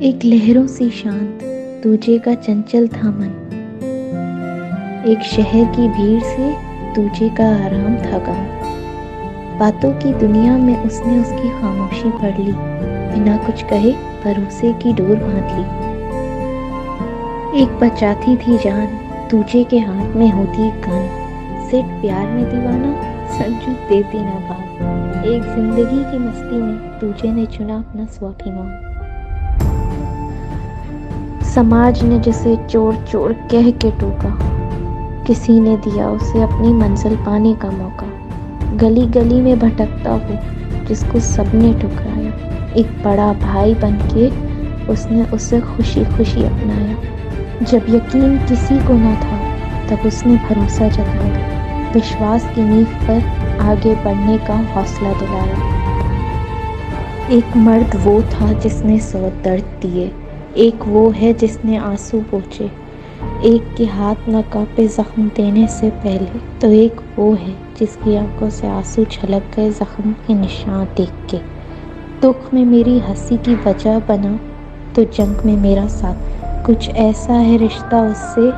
एक लहरों सी शांत तुझे का चंचल था मन। एक शहर की भीड़ से तुझे का आराम था गाँव। बातों की दुनिया में उसने उसकी खामोशी पढ़ ली, बिना कुछ कहे भरोसे की डोर बांध ली। एक बचाती थी जान तुझे के हाथ में होती गन, सिर्फ प्यार में दीवाना संजू देती ना भाव। एक जिंदगी की मस्ती में तुझे ने चुना अपना स्वाभिमान। समाज ने जिसे चोर चोर कह के टोका, किसी ने दिया उसे अपनी मंजिल पाने का मौका। गली गली में भटकता हो जिसको सबने ठुकराया, एक बड़ा भाई बनके उसने उसे खुशी खुशी अपनाया। जब यकीन किसी को न था तब उसने भरोसा जताया, विश्वास की नींव पर आगे बढ़ने का हौसला दिलाया। एक मर्द वो था जिसने 100 दर्द दिए, एक वो है जिसने आंसू पोंछे। एक के हाथ न कांपे जख्म देने से पहले, तो एक वो है जिसकी आंखों से आंसू छलक गए जख्म के निशान देख के। दुख में मेरी हंसी की वजह बना तो जंग में मेरा साथ। कुछ ऐसा है रिश्ता उससे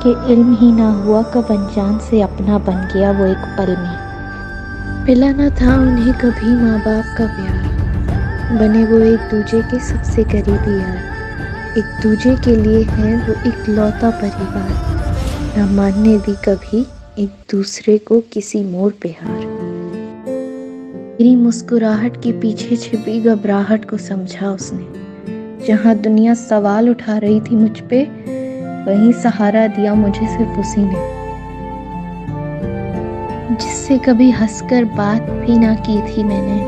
कि इल्म ही ना हुआ कब अनजान से अपना बन गया वो एक पल में। मिला न था उन्हें कभी माँ बाप का प्यार, बने वो एक दूजे के सबसे करीबी यार। एक दूजे के लिए है वो इकलौता परिवार, न मानने दी कभी एक दूसरे को किसी मोड़ पे हार। मेरी मुस्कुराहट के पीछे छिपी घबराहट को समझा उसने। जहाँ दुनिया सवाल उठा रही थी मुझ पे, वहीं सहारा दिया मुझे सिर्फ उसी ने। जिससे कभी हंसकर बात भी ना की थी मैंने,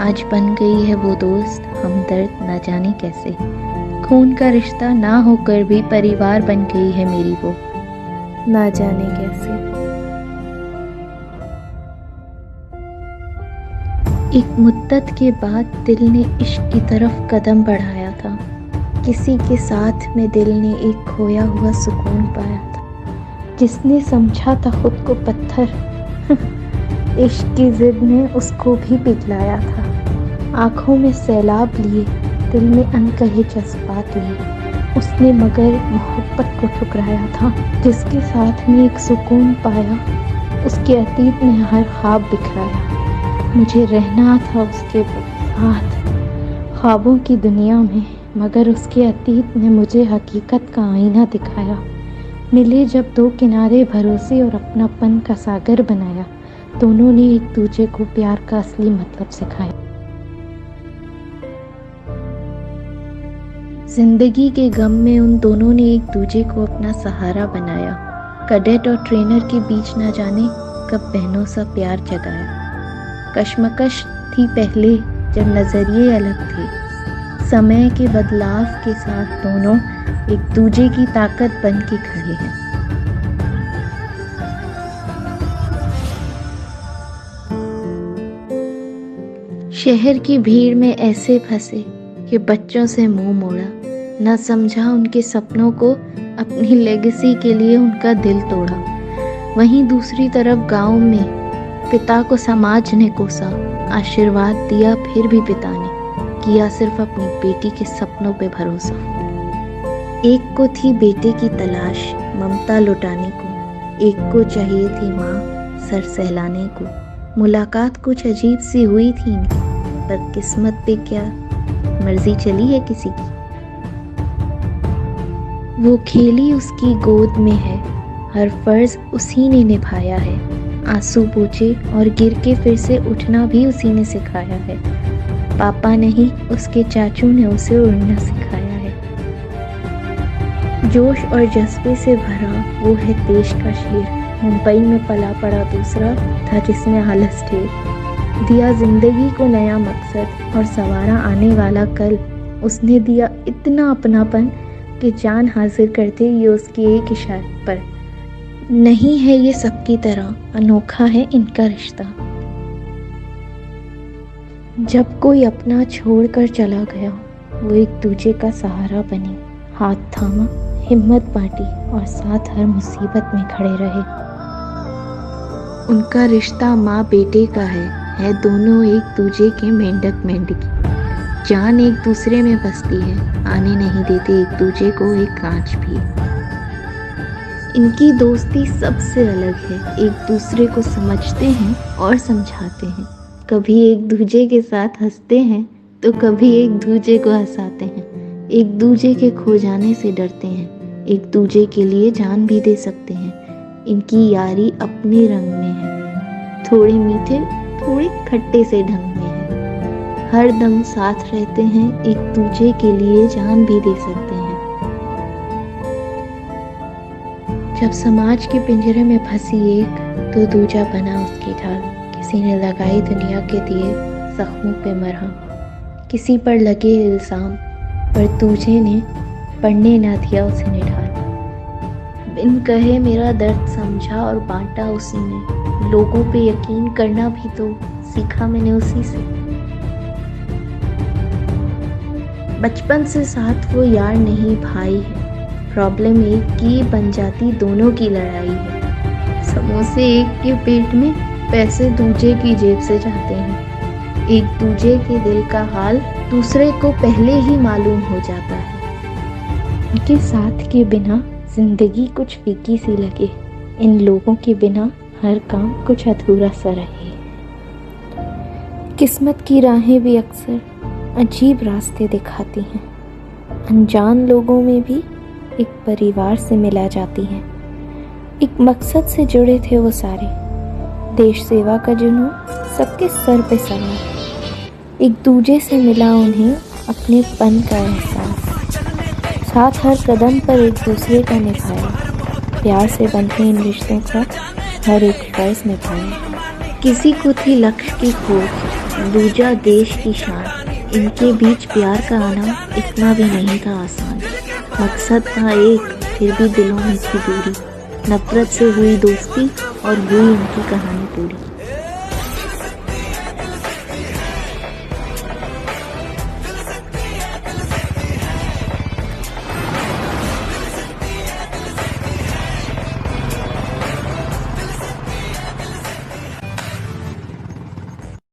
आज बन गई है वो दोस्त हमदर्द न जाने कैसे। खून का रिश्ता ना होकर भी परिवार बन गई है मेरी वो, ना जाने कैसे। एक मुद्दत के बाद दिल ने इश्क की तरफ कदम बढ़ाया था, किसी के साथ में दिल ने एक खोया हुआ सुकून पाया था। जिसने समझा था खुद को पत्थर इश्क की जिद ने उसको भी पिघलाया था। आंखों में सैलाब लिए, दिल में अनकहे जज्बात लिए, उसने मगर मोहब्बत को ठुकराया था। जिसके साथ में एक सुकून पाया, उसके अतीत ने हर ख्वाब बिखराया। मुझे रहना था उसके साथ ख्वाबों की दुनिया में, मगर उसके अतीत ने मुझे हकीकत का आईना दिखाया। मिले जब दो किनारे भरोसे और अपनापन का सागर बनाया, दोनों ने एक दूजे को प्यार का असली मतलब सिखाया। जिंदगी के गम में उन दोनों ने एक दूजे को अपना सहारा बनाया। कैडेट और ट्रेनर के बीच ना जाने कब बहनों सा प्यार जगाया। कश्मकश थी पहले जब नजरिए अलग थे, समय के बदलाव के साथ दोनों एक दूजे की ताकत बन के खड़े हैं। शहर की भीड़ में ऐसे फंसे कि बच्चों से मुंह मोड़ा, न समझा उनके सपनों को, अपनी लेगेसी के लिए उनका दिल तोड़ा। वहीं दूसरी तरफ गांव में पिता को समाज ने कोसा, आशीर्वाद दिया फिर भी पिता ने किया सिर्फ अपनी बेटी के सपनों पे भरोसा। एक को थी बेटे की तलाश ममता लुटाने को, एक को चाहिए थी माँ सर सहलाने को। मुलाकात कुछ अजीब सी हुई थी इनकी, पर किस्मत पे क्या मर्जी चली है किसी की। वो खेली उसकी गोद में है, हर फर्ज उसी ने निभाया है। आंसू पोंछे और गिर के फिर से उठना भी उसी ने सिखाया है। पापा नहीं उसके चाचू ने उसे उड़ना सिखाया है। जोश और जज्बे से भरा वो है देश का शेर, मुंबई में पला पड़ा दूसरा था जिसने आलस ढेर दिया जिंदगी को नया मकसद और सवारा आने वाला कल। उसने दिया इतना अपनापन कि जान हाजिर करते ये उसकी एक इशारे पर। नहीं है ये सबकी तरह, अनोखा है इनका रिश्ता। जब कोई अपना छोड़कर चला गया, वो एक दूजे का सहारा बने, हाथ थामा, हिम्मत बांटी और साथ हर मुसीबत में खड़े रहे। उनका रिश्ता माँ बेटे का है दोनों एक दूजे के मेंढक मेंढकी। जान एक दूसरे में बसती है, आने नहीं देते एक दूजे को एक आँच भी। इनकी दोस्ती सबसे अलग है, एक दूसरे को समझते हैं और समझाते हैं। कभी एक दूजे के साथ हंसते हैं तो कभी एक दूजे को हंसाते हैं। एक दूजे के खो जाने से डरते हैं, एक दूजे के लिए जान भी दे सकते हैं। इनकी यारी अपने रंग में है, थोड़े मीठे थोड़े खट्टे से ढंग में है। हर दम साथ रहते हैं, एक दूजे के लिए जान भी दे सकते हैं। जब समाज के पिंजरे में फंसी एक तो दूजा बना उसकी ढाल। किसी ने लगाई दुनिया के दिए जख्मों पे मरहम, किसी पर लगे इल्ज़ाम पर दूजे ने पढ़ने ना दिया उसे निढाल। बिन कहे मेरा दर्द समझा और बांटा उसी ने, लोगों पे यकीन करना भी तो सीखा मैंने उसी से। बचपन से साथ वो यार नहीं भाई है, प्रॉब्लम एक की बन जाती दोनों की लड़ाई है। समोसे एक के पेट में, पैसे दूजे की जेब से जाते हैं। एक दूजे के दिल का हाल दूसरे को पहले ही मालूम हो जाता है। उनके साथ के बिना जिंदगी कुछ फीकी सी लगे, इन लोगों के बिना हर काम कुछ अधूरा सा रहे। किस्मत की राहें भी अक्सर अजीब रास्ते दिखाती हैं, अनजान लोगों में भी एक परिवार से मिला जाती हैं। एक मकसद से जुड़े थे वो सारे, देश सेवा का जुनून सबके सर पे सवार। एक दूजे से मिला उन्हें अपने पन का एहसास, साथ हर कदम पर एक दूसरे का निभाया। प्यार से बंधे इन रिश्तों का हर एक फर्ज निभाया। किसी को थी लक्ष्य की खोज, दूजा देश की शान। इनके बीच प्यार का आना इतना भी नहीं था आसान। मकसद था एक, फिर भी दिलों में थी दूरी। नफरत से हुई दोस्ती और हुई इनकी कहानी पूरी।